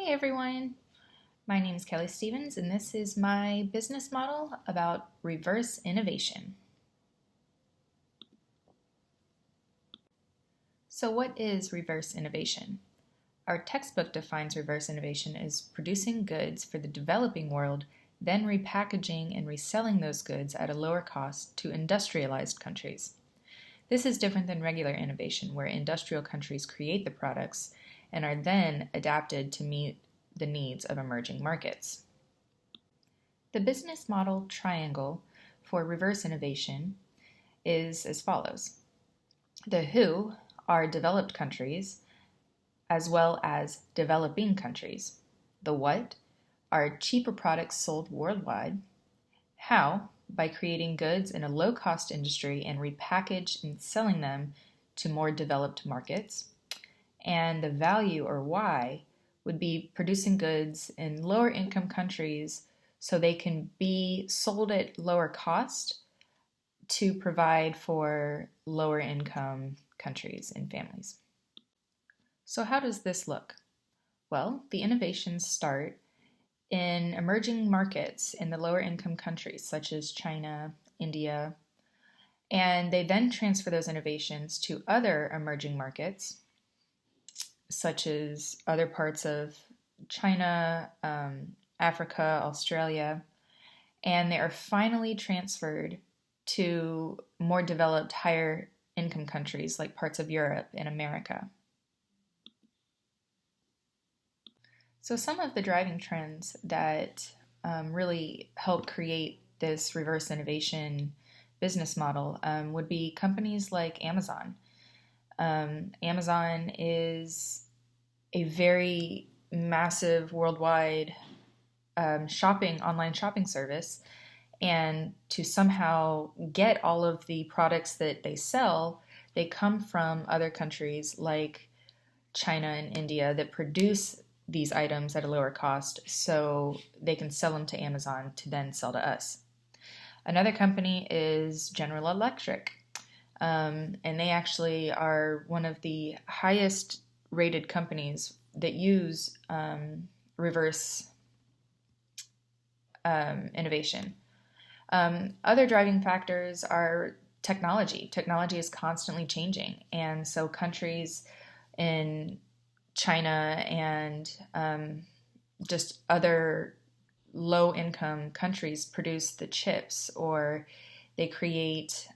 Hey everyone, my name is Kelly Stevens and this is my business model about reverse innovation. So what is reverse innovation? Our textbook defines reverse innovation as producing goods for the developing world, then repackaging and reselling those goods at a lower cost to industrialized countries. This is different than regular innovation, where industrial countries create the products and are then adapted to meet the needs of emerging markets. The business model triangle for reverse innovation is as follows. The who are developed countries as well as developing countries. The what are cheaper products sold worldwide. How, by creating goods in a low-cost industry and repackaged and selling them to more developed markets. And the value, or why, would be producing goods in lower income countries so they can be sold at lower cost to provide for lower income countries and families. So how does this look? Well, the innovations start in emerging markets in the lower income countries such as China, India, and they then transfer those innovations to other emerging markets such as other parts of China, Africa, Australia, and they are finally transferred to more developed, higher income countries like parts of Europe and America. So some of the driving trends that really help create this reverse innovation business model would be companies like Amazon. Amazon is a very massive worldwide online shopping service, and to somehow get all of the products that they sell, they come from other countries like China and India that produce these items at a lower cost so they can sell them to Amazon to then sell to us. Another company is General Electric, and they actually are one of the highest rated companies that use reverse innovation. Other driving factors are technology. Technology is constantly changing, and so countries in China and just other low-income countries produce the chips, or they create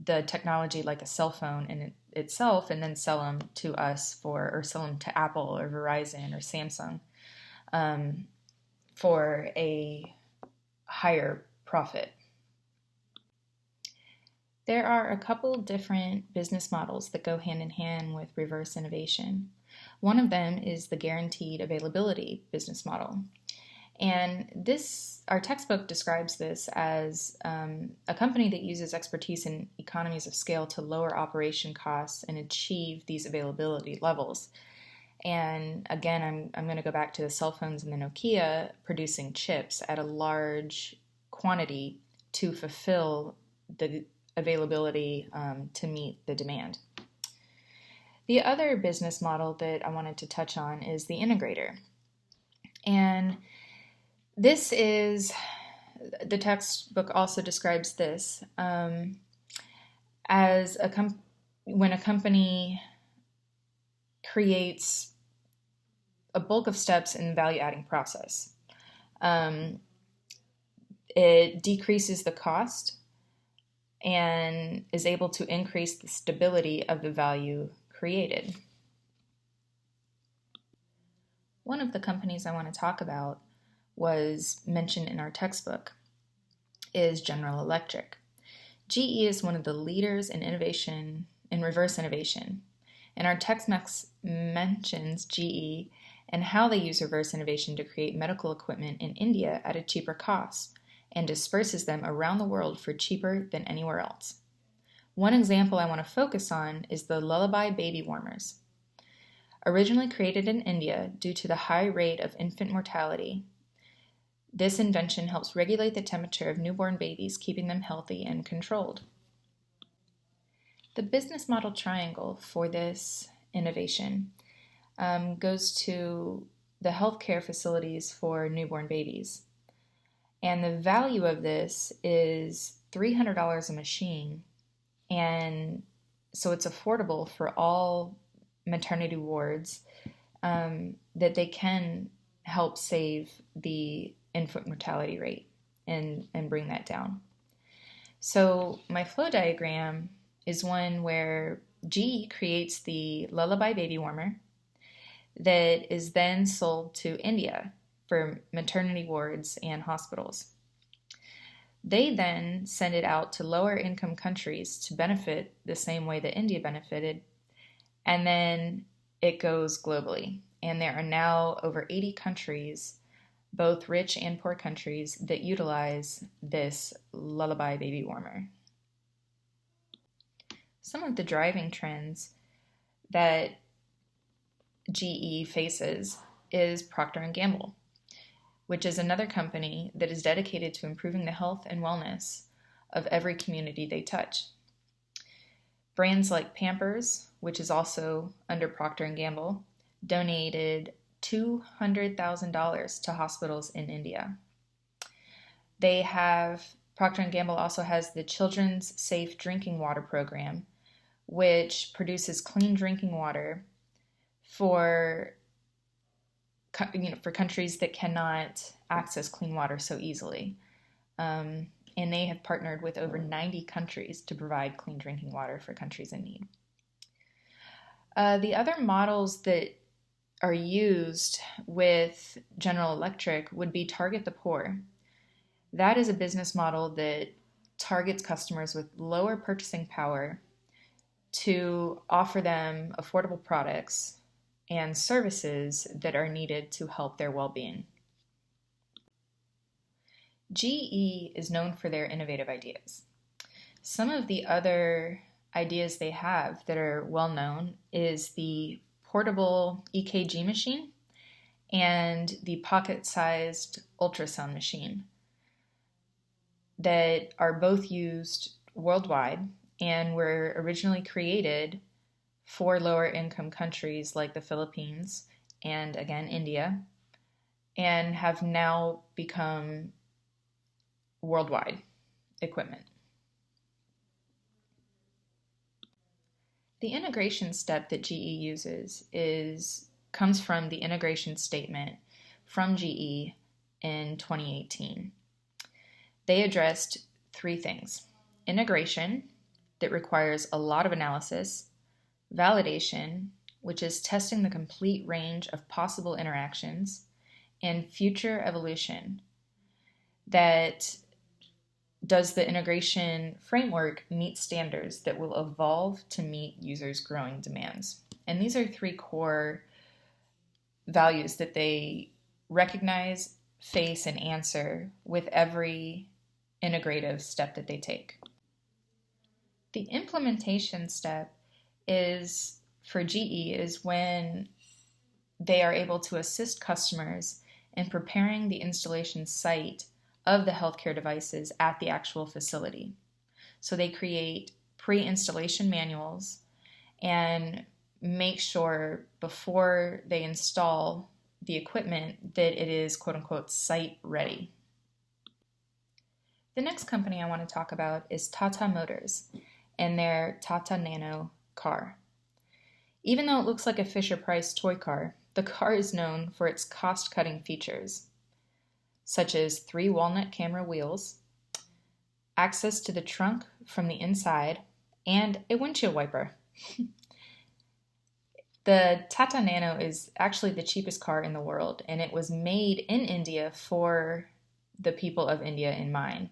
the technology like a cell phone in itself and then sell them to us or sell them to Apple or Verizon or Samsung for a higher profit. There are a couple different business models that go hand in hand with reverse innovation. One of them is the guaranteed availability business model. And our textbook describes this as a company that uses expertise in economies of scale to lower operation costs and achieve these availability levels. And again, I'm going to go back to the cell phones and the Nokia producing chips at a large quantity to fulfill the availability to meet the demand. The other business model that I wanted to touch on is the integrator. And this is, the textbook also describes this as when a company creates a bulk of steps in the value-adding process. It decreases the cost and is able to increase the stability of the value created. One of the companies I want to talk about was mentioned in our textbook is General Electric. GE is one of the leaders in innovation, in reverse innovation, and our textbook mentions GE and how they use reverse innovation to create medical equipment in India at a cheaper cost and disperses them around the world for cheaper than anywhere else. One example I want to focus on is the Lullaby baby warmers. Originally created in India due to the high rate of infant mortality, this invention helps regulate the temperature of newborn babies, keeping them healthy and controlled. The business model triangle for this innovation goes to the healthcare facilities for newborn babies. And the value of this is $300 a machine. And so it's affordable for all maternity wards, that they can help save the infant mortality rate and bring that down. So my flow diagram is one where GE creates the Lullaby baby warmer that is then sold to India for maternity wards and hospitals. They then send it out to lower income countries to benefit the same way that India benefited, and then it goes globally. And there are now over 80 countries, both rich and poor countries, that utilize this Lullaby baby warmer. Some of the driving trends that GE faces is Procter & Gamble, which is another company that is dedicated to improving the health and wellness of every community they touch. Brands like Pampers, which is also under Procter & Gamble, donated $200,000 to hospitals in India. Procter & Gamble also has the Children's Safe Drinking Water Program, which produces clean drinking water for countries that cannot access clean water so easily. And they have partnered with over 90 countries to provide clean drinking water for countries in need. The other models that are used with General Electric would be Target the Poor. That is a business model that targets customers with lower purchasing power to offer them affordable products and services that are needed to help their well-being. GE is known for their innovative ideas. Some of the other ideas they have that are well known is the portable EKG machine and the pocket-sized ultrasound machine that are both used worldwide and were originally created for lower income countries like the Philippines and, again, India, and have now become worldwide equipment. The integration step that GE uses comes from the integration statement from GE in 2018. They addressed three things: integration, that requires a lot of analysis; validation, which is testing the complete range of possible interactions; and future evolution, that does the integration framework meet standards that will evolve to meet users' growing demands. And these are three core values that they recognize, face, and answer with every integrative step that they take. The implementation step is, for GE, is when they are able to assist customers in preparing the installation site of the healthcare devices at the actual facility. So they create pre-installation manuals and make sure before they install the equipment that it is quote-unquote site ready. The next company I want to talk about is Tata Motors and their Tata Nano car. Even though it looks like a Fisher-Price toy car, the car is known for its cost-cutting features, such as 3 walnut camera wheels, access to the trunk from the inside, and a windshield wiper. The Tata Nano is actually the cheapest car in the world, and it was made in India for the people of India in mind.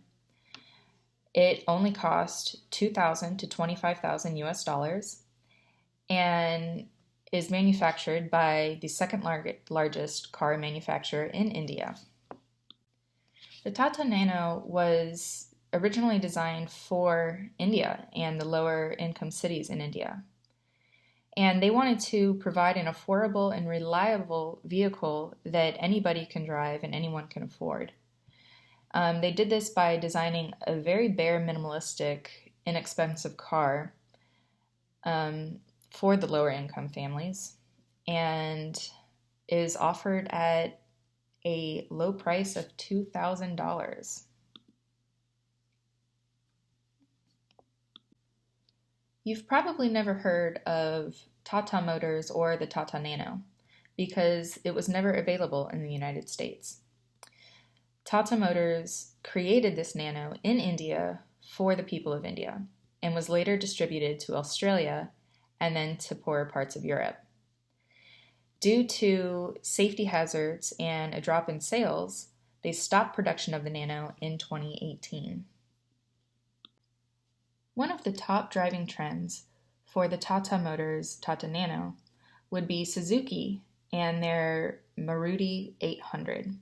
It only cost $2,000 to $25,000 US, and is manufactured by the second largest car manufacturer in India. The Tata Nano was originally designed for India and the lower income cities in India. And they wanted to provide an affordable and reliable vehicle that anybody can drive and anyone can afford. They did this by designing a very bare, minimalistic, inexpensive car for the lower income families. And is offered at a low price of $2,000. You've probably never heard of Tata Motors or the Tata Nano because it was never available in the United States. Tata Motors created this Nano in India for the people of India and was later distributed to Australia and then to poorer parts of Europe. Due to safety hazards and a drop in sales, they stopped production of the Nano in 2018. One of the top driving trends for the Tata Motors Tata Nano would be Suzuki and their Maruti 800.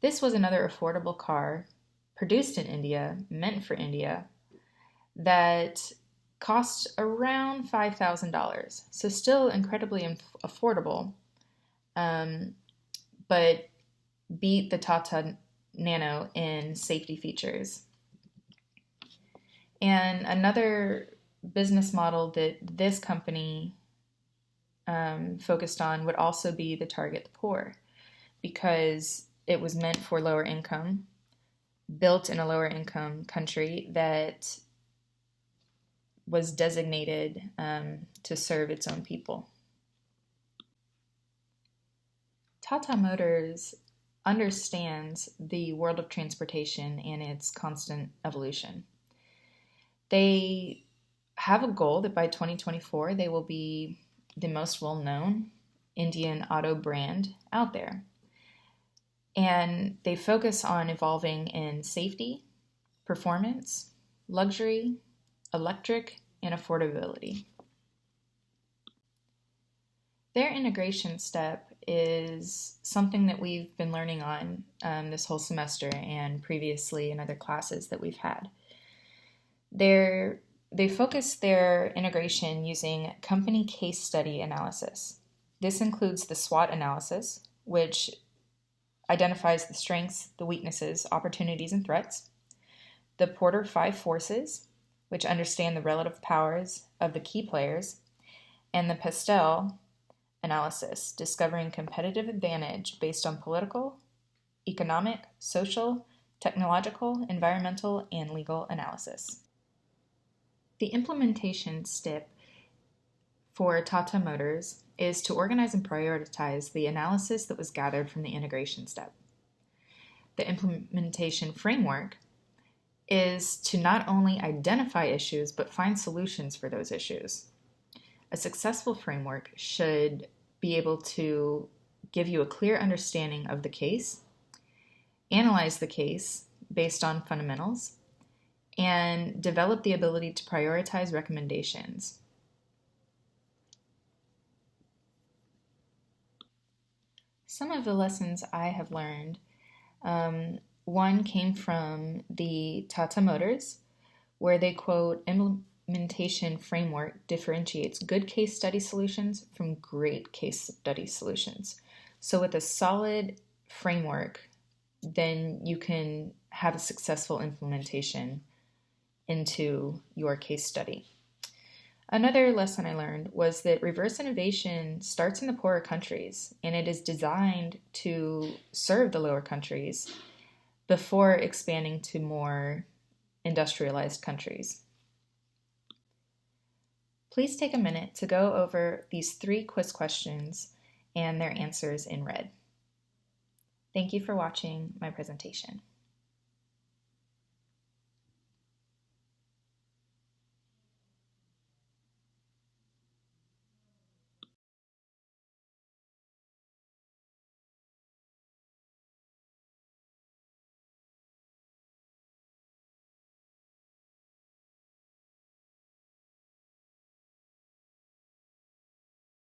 This was another affordable car produced in India, meant for India, that cost around $5,000. So still incredibly affordable, but beat the Tata Nano in safety features. And another business model that this company focused on would also be to target the poor, because it was meant for lower income, built in a lower income country that was designated to serve its own people. Tata Motors understands the world of transportation and its constant evolution. They have a goal that by 2024 they will be the most well-known Indian auto brand out there. And they focus on evolving in safety, performance, luxury, electric, and affordability. Their integration step is something that we've been learning on this whole semester and previously in other classes that we've had. They focus their integration using company case study analysis. This includes the SWOT analysis, which identifies the strengths, the weaknesses, opportunities, and threats, the Porter 5 forces, which understand the relative powers of the key players, and the Pestel analysis, discovering competitive advantage based on political, economic, social, technological, environmental, and legal analysis. The implementation step for Tata Motors is to organize and prioritize the analysis that was gathered from the integration step. The implementation framework is to not only identify issues, but find solutions for those issues. A successful framework should be able to give you a clear understanding of the case, analyze the case based on fundamentals, and develop the ability to prioritize recommendations. Some of the lessons I have learned, one came from the Tata Motors, where they quote, implementation framework differentiates good case study solutions from great case study solutions. So with a solid framework, then you can have a successful implementation into your case study. Another lesson I learned was that reverse innovation starts in the poorer countries, and it is designed to serve the lower countries before expanding to more industrialized countries. Please take a minute to go over these 3 quiz questions and their answers in red. Thank you for watching my presentation.